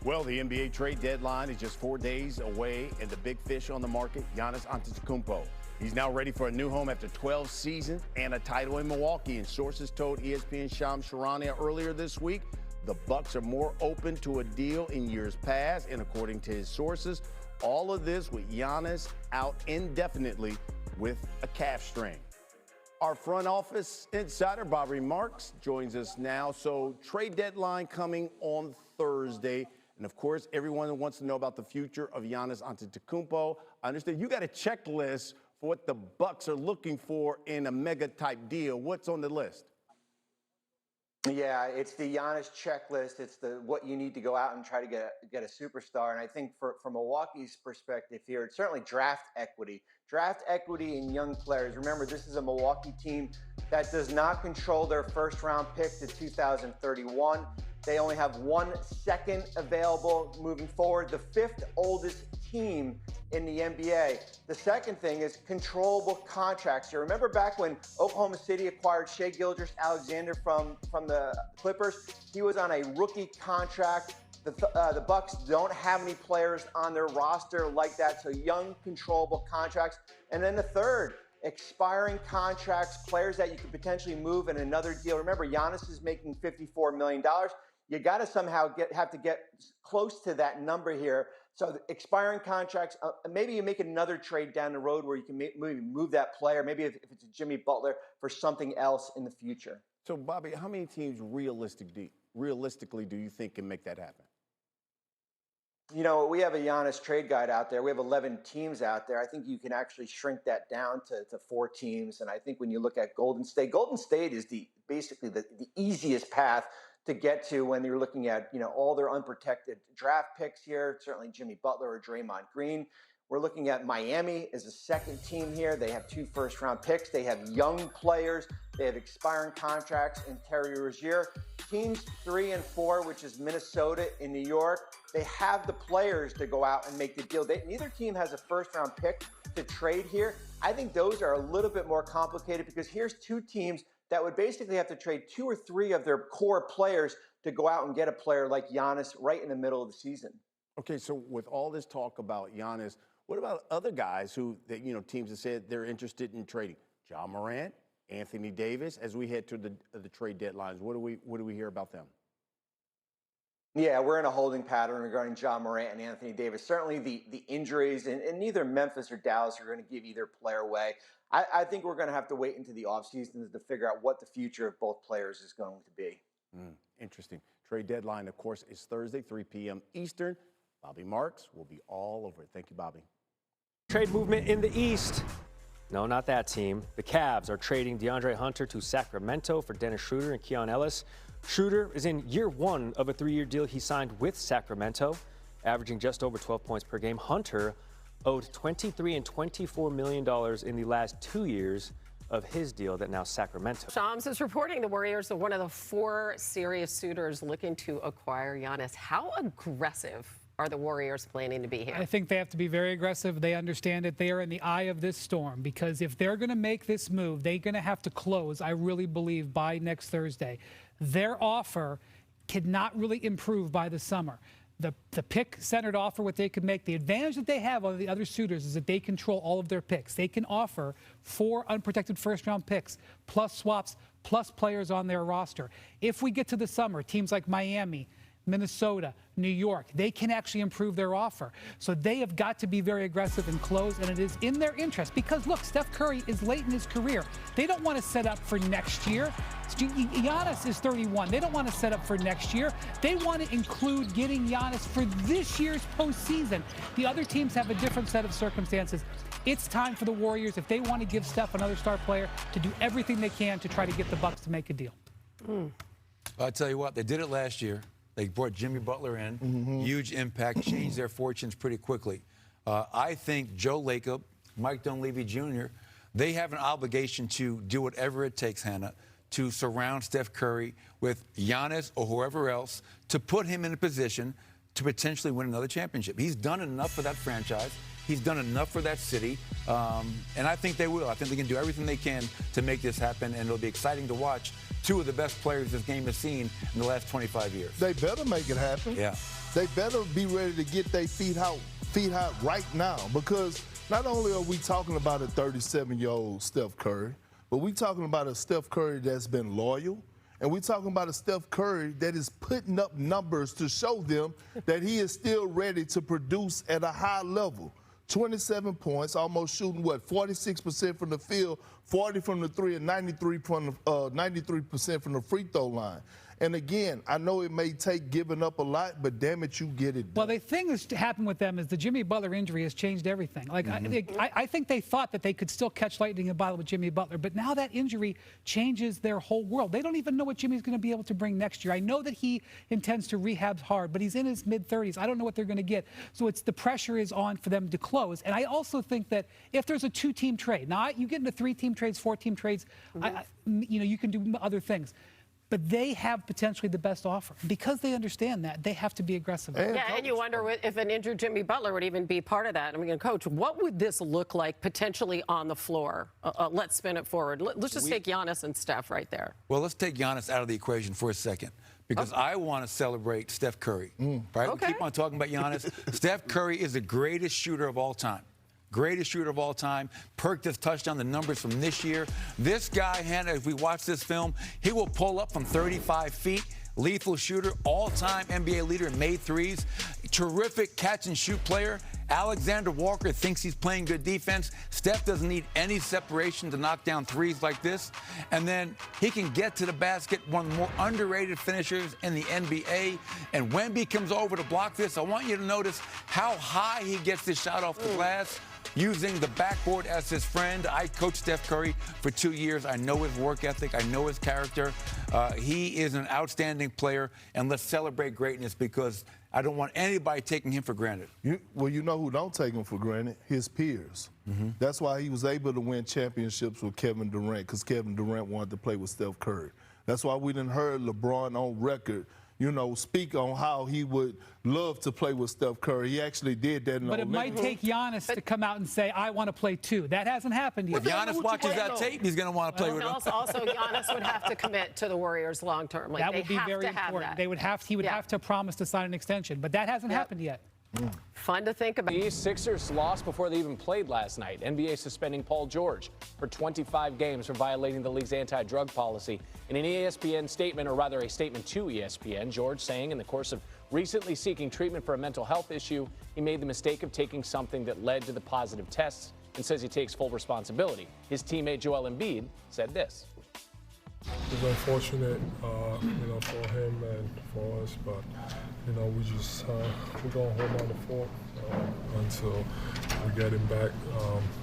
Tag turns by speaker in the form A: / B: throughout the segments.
A: Well, the NBA trade deadline is just 4 days away, and the big fish on the market, Giannis Antetokounmpo. He's now ready for a new home after 12 seasons and a title in Milwaukee. And sources told ESPN Shams Charania earlier this week, the Bucks are more open to a deal in years past. And according to his sources, all of this with Giannis out indefinitely with a calf strain. Our front office insider, Bobby Marks, joins us now. So trade deadline coming on Thursday. And, of course, everyone wants to know about the future of Giannis Antetokounmpo. I understand you got a checklist for what the Bucks are looking for in a mega-type deal. What's on the list?
B: Yeah, it's the Giannis checklist. It's the what you need to go out and try to get a superstar. And I think from Milwaukee's perspective here, it's certainly draft equity. Draft equity in young players. Remember, this is a Milwaukee team that does not control their first-round pick to 2031. They only have 1 second available moving forward, the 5th oldest team in the NBA. The second thing is controllable contracts. You remember back when Oklahoma City acquired Shai Gilgeous-Alexander from the Clippers? He was on a rookie contract. The Bucks don't have any players on their roster like that, so young, controllable contracts. And then the third, expiring contracts, players that you could potentially move in another deal. Remember, Giannis is making $54 million. You got to somehow have to get close to that number here. So the expiring contracts, maybe you make another trade down the road where you can maybe move that player, maybe if it's a Jimmy Butler, for something else in the future.
A: So, Bobby, how many teams realistically do you think can make that happen?
B: You know, we have a Giannis trade guide out there. We have 11 teams out there. I think you can actually shrink that down to 4 teams. And I think when you look at Golden State is basically the easiest path to get to when you're looking at, all their unprotected draft picks here, certainly Jimmy Butler or Draymond Green. We're looking at Miami as a second team here. They have 2 first-round picks. They have young players. They have expiring contracts in Terry Rozier. Teams 3 and 4, which is Minnesota and New York, they have the players to go out and make the deal. Neither team has a first-round pick to trade here. I think those are a little bit more complicated because here's 2 teams that would basically have to trade 2 or 3 of their core players to go out and get a player like Giannis right in the middle of the season.
A: Okay, so with all this talk about Giannis, what about other guys teams have said they're interested in trading? John Morant, Anthony Davis, as we head to the trade deadlines, what do we hear about them?
B: Yeah, we're in a holding pattern regarding John Morant and Anthony Davis. Certainly the injuries, and neither Memphis or Dallas are going to give either player away. I think we're going to have to wait into the offseason to figure out what the future of both players is going to be.
A: Interesting. Trade deadline, of course, is Thursday, 3 p.m. Eastern. Bobby Marks will be all over it. Thank you, Bobby.
C: Trade movement in the East. No, not that team. The Cavs are trading DeAndre Hunter to Sacramento for Dennis Schroeder and Keon Ellis. Schroeder is in year 1 of a 3-year deal he signed with Sacramento, averaging just over 12 points per game. Hunter owed $23 and $24 million in the last 2 years of his deal that now Sacramento.
D: Shams is reporting the Warriors are one of the 4 serious suitors looking to acquire Giannis. How aggressive are the Warriors planning to be here?
E: I think they have to be very aggressive. They understand that they are in the eye of this storm because if they're going to make this move, they're going to have to close, I really believe, by next Thursday. Their offer cannot really improve by the summer. The pick-centered offer, what they could make, the advantage that they have over the other suitors is that they control all of their picks. They can offer 4 unprotected first-round picks, plus swaps, plus players on their roster. If we get to the summer, teams like Miami, Minnesota, New York, they can actually improve their offer. So they have got to be very aggressive and close, and it is in their interest because, look, Steph Curry is late in his career. They don't want to set up for next year. Giannis is 31. They don't want to set up for next year. They want to include getting Giannis for this year's postseason. The other teams have a different set of circumstances. It's time for the Warriors, if they want to give Steph another star player, to do everything they can to try to get the Bucks to make a deal.
F: I'll tell you what, they did it last year. They brought Jimmy Butler in, huge impact, changed their fortunes pretty quickly. I think Joe Lacob, Mike Dunleavy Jr., they have an obligation to do whatever it takes, Hannah, to surround Steph Curry with Giannis or whoever else to put him in a position to potentially win another championship. He's done enough for that franchise. He's done enough for that city, and I think they will. I think they can do everything they can to make this happen, and it'll be exciting to watch 2 of the best players this game has seen in the last 25 years.
G: They better make it happen.
F: Yeah.
G: they better be ready to get their feet out right now, because not only are we talking about a 37-year-old Steph Curry, but we talking about a Steph Curry that's been loyal, and we're talking about a Steph Curry that is putting up numbers to show them that he is still ready to produce at a high level. 27 points, almost shooting, 46% from the field, 40 from the three, and 93% from the free throw line. And again, I know it may take giving up a lot, but damn it, you get it done.
E: Well, the thing that's happened with them is the Jimmy Butler injury has changed everything. Like, I think they thought that they could still catch lightning in a bottle with Jimmy Butler, but now that injury changes their whole world. They don't even know what Jimmy's going to be able to bring next year. I know that he intends to rehab hard, but he's in his mid-30s. I don't know what they're going to get. So the pressure is on for them to close. And I also think that if there's a two-team trade, now you get into three-team trades, four-team trades, you can do other things. But they have potentially the best offer. Because they understand that, they have to be aggressive.
D: And you wonder if an injured Jimmy Butler would even be part of that. I mean, Coach, what would this look like potentially on the floor? Let's spin it forward. Let's just take Giannis and Steph right there.
F: Well, let's take Giannis out of the equation for a second, because I want to celebrate Steph Curry. Right?
D: Okay.
F: We keep on talking about Giannis. Steph Curry is the greatest shooter of all time. Greatest shooter of all time. Perk just touched on the numbers from this year. This guy, Hannah, if we watch this film, he will pull up from 35 feet. Lethal shooter, all-time NBA leader in made threes. Terrific catch-and-shoot player. Alexander Walker thinks he's playing good defense. Steph doesn't need any separation to knock down threes like this. And then he can get to the basket, one of the more underrated finishers in the NBA. And Wemby comes over to block this. I want you to notice how high he gets this shot off the glass, using the backboard as his friend. I coached Steph Curry for 2 years. I know his work ethic. I know his character. He is an outstanding player, and let's celebrate greatness, because I don't want anybody taking him for granted.
G: Well, you know who don't take him for granted? His peers. That's why he was able to win championships with Kevin Durant, because Kevin Durant wanted to play with Steph Curry. That's why we didn't heard LeBron on record, speak on how he would love to play with Steph Curry. He actually did that in the Olympics.
E: But it might take Giannis to come out and say, I want to play too. That hasn't happened yet.
F: If Giannis watches that tape, he's going to want to play with him.
D: Also, Giannis would have to commit to the Warriors long term.
E: That would be very important. He would have to promise to sign an extension, but that hasn't happened yet.
D: Fun to think about.
H: The Sixers lost before they even played last night. NBA suspending Paul George for 25 games for violating the league's anti-drug policy. In an ESPN statement, or rather a statement to ESPN, George saying in the course of recently seeking treatment for a mental health issue, he made the mistake of taking something that led to the positive tests, and says he takes full responsibility. His teammate Joel Embiid said this.
I: It's unfortunate, for him and for us, but we're gonna hold on to fort until we get him back.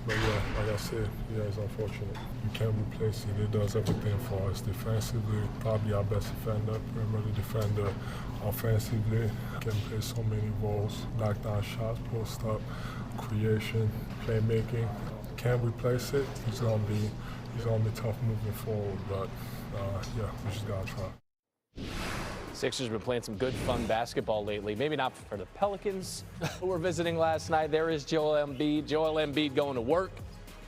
I: But yeah, like I said, it's unfortunate. You can't replace it. It does everything for us defensively. Probably our best defender, perimeter defender. Offensively, can play so many roles: knock down shots, post up, creation, playmaking. Can't replace it. It's gonna be tough moving forward, but we just gotta try.
H: Sixers have been playing some good, fun basketball lately. Maybe not for the Pelicans, who were visiting last night. There is Joel Embiid. Joel Embiid going to work.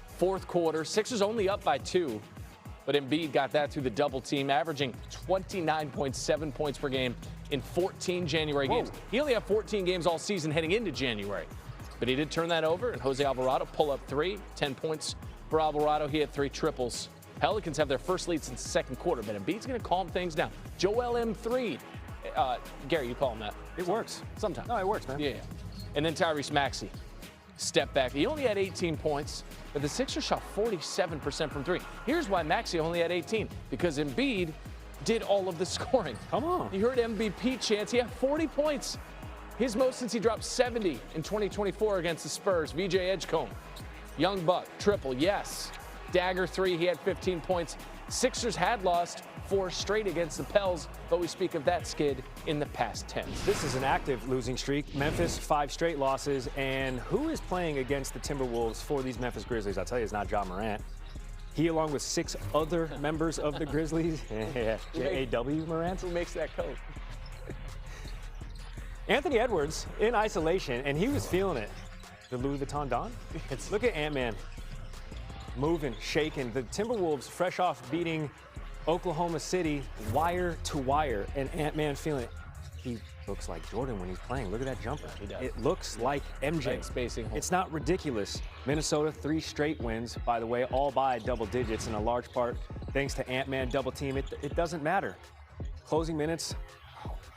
H: Fourth quarter. Sixers only up by 2, but Embiid got that through the double team, averaging 29.7 points per game in 14 January games. He only had 14 games all season heading into January, but he did turn that over, and Jose Alvarado pull up 3, 10 points for Alvarado. He had 3 triples. Pelicans have their first lead since the second quarter, but Embiid's going to calm things down. Joel M3. Gary, you call him that.
C: It works.
H: Sometimes.
C: No, it works, man.
H: Yeah. And then Tyrese Maxey. Step back. He only had 18 points, but the Sixers shot 47% from 3. Here's why Maxey only had 18, because Embiid did all of the scoring.
C: Come on.
H: You heard MVP chants. He had 40 points. His most since he dropped 70 in 2024 against the Spurs. VJ Edgecombe. Young Buck, triple, yes. Dagger 3, he had 15 points. Sixers had lost 4 straight against the Pels, but we speak of that skid in the past tense.
C: This is an active losing streak. Memphis, 5 straight losses. And who is playing against the Timberwolves for these Memphis Grizzlies? I'll tell you, it's not John Morant. He, along with 6 other members of the Grizzlies. J.A.W. Morant.
H: Who makes that coat?
C: Anthony Edwards in isolation, and he was feeling it. The Louis Vuitton Don? Look at Ant-Man. Moving, shaking. The Timberwolves fresh off beating Oklahoma City wire to wire, and Ant-Man feeling it. He looks like Jordan when he's playing. Look at that jumper.
H: He does.
C: It looks like MJ.
H: Right spacing.
C: It's not ridiculous. Minnesota, 3 straight wins, by the way, all by double digits, in a large part thanks to Ant-Man double team. It doesn't matter. Closing minutes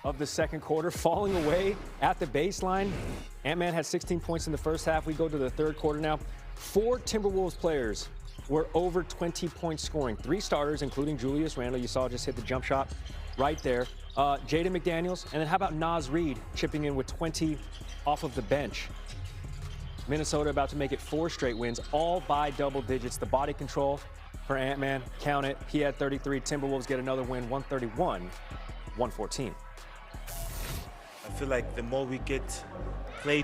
C: of the second quarter, falling away at the baseline. Ant-Man had 16 points in the first half. We go to the third quarter now. 4 Timberwolves players were over 20 points scoring. 3 starters, including Julius Randle. You saw just hit the jump shot right there. Jaden McDaniels, and then how about Naz Reid chipping in with 20 off of the bench. Minnesota about to make it 4 straight wins, all by double digits. The body control for Ant-Man, count it. He had 33. Timberwolves get another win, 131-114.
J: I feel like the more we get play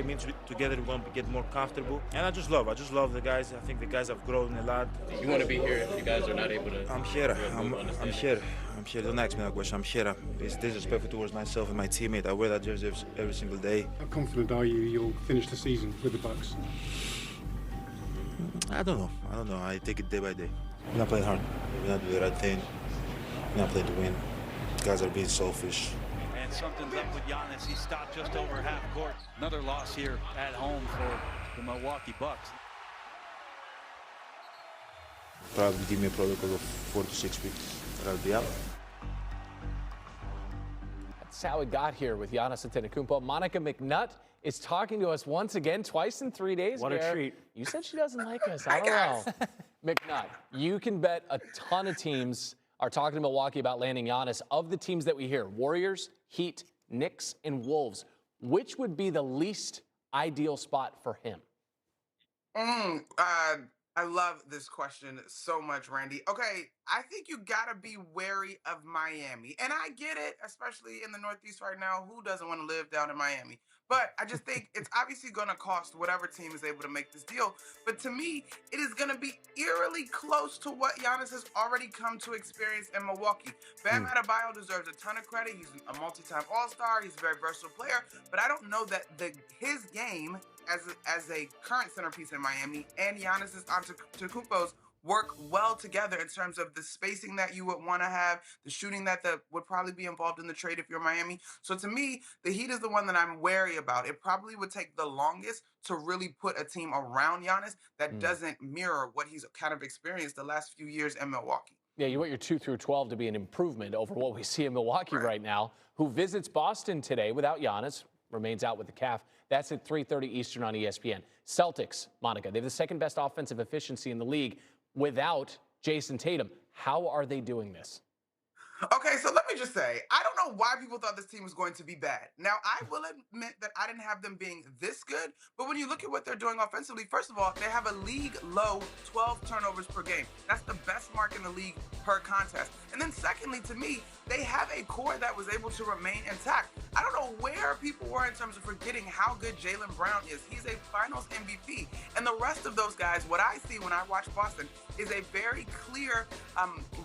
J: minutes together, we're going to get more comfortable. And I just love the guys. I think the guys have grown a lot.
K: You want to be here if you guys are not able to?
J: I'm here. I'm here. Don't ask me that question. I'm here. It's disrespectful towards myself and my teammate. I wear that jersey every single day.
L: How confident are you'll finish the season with the Bucks?
J: I don't know. I take it day by day. We're not playing hard. We're not doing the right thing. We're not playing to win. Guys are being selfish.
M: And something's up with Giannis. He stopped just over half court. Another loss here at home for the Milwaukee Bucks.
J: Probably give me a protocol of 4 to 6 weeks that I'll be out.
H: That's how it got here with Giannis Antetokounmpo. Monica McNutt is talking to us once again, twice in 3 days.
C: What a treat.
H: You said she doesn't like us. I don't know. McNutt, you can bet a ton of teams are talking to Milwaukee about landing Giannis. Of the teams that we hear, Warriors, Heat, Knicks, and Wolves, which would be the least ideal spot for him?
N: I love this question so much, Randy. Okay, I think you gotta be wary of Miami. And I get it, especially in the Northeast right now. Who doesn't want to live down in Miami? But I just think it's obviously going to cost whatever team is able to make this deal. But to me, it is going to be eerily close to what Giannis has already come to experience in Milwaukee. Bam Adebayo deserves a ton of credit. He's a multi-time All-Star. He's a very versatile player. But I don't know that his game as a current centerpiece in Miami and Giannis Antetokounmpo's work well together in terms of the spacing that you would want to have, the shooting that would probably be involved in the trade if you're Miami. So to me, the Heat is the one that I'm wary about. It probably would take the longest to really put a team around Giannis that doesn't mirror what he's kind of experienced the last few years in Milwaukee.
H: Yeah, you want your 2 through 12 to be an improvement over what we see in Milwaukee right now, who visits Boston today without Giannis, remains out with the calf. That's at 3:30 Eastern on ESPN. Celtics, Monica, they have the second best offensive efficiency in the league without Jason Tatum. How are they doing this?
N: Okay, so let me just say, I don't know why people thought this team was going to be bad. Now, I will admit that I didn't have them being this good, but when you look at what they're doing offensively, first of all, they have a league-low 12 turnovers per game. That's the best mark in the league per contest. And then secondly, to me, they have a core that was able to remain intact. I don't know where people were in terms of forgetting how good Jaylen Brown is. He's a finals MVP. And the rest of those guys, what I see when I watch Boston is a very clear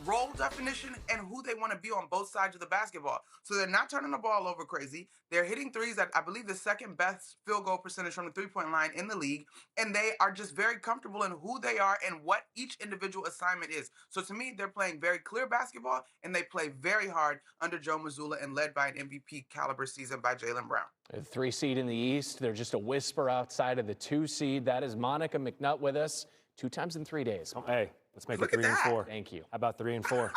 N: role definition and who they want to be on both sides of the basketball. So they're not turning the ball over crazy. They're hitting threes at, I believe, the second best field goal percentage from the three-point line in the league. And they are just very comfortable in who they are and what each individual assignment is. So to me, they're playing very clear basketball, and they play very hard under Joe Mazzulla and led by an MVP caliber season by Jaylen Brown.
H: A 3 seed in the East. They're just a whisper outside of the 2 seed. That is Monica McNutt with us 2 times in 3 days.
C: Oh, hey, let's make it 3 and 4.
H: Thank you.
C: How about 3 and 4?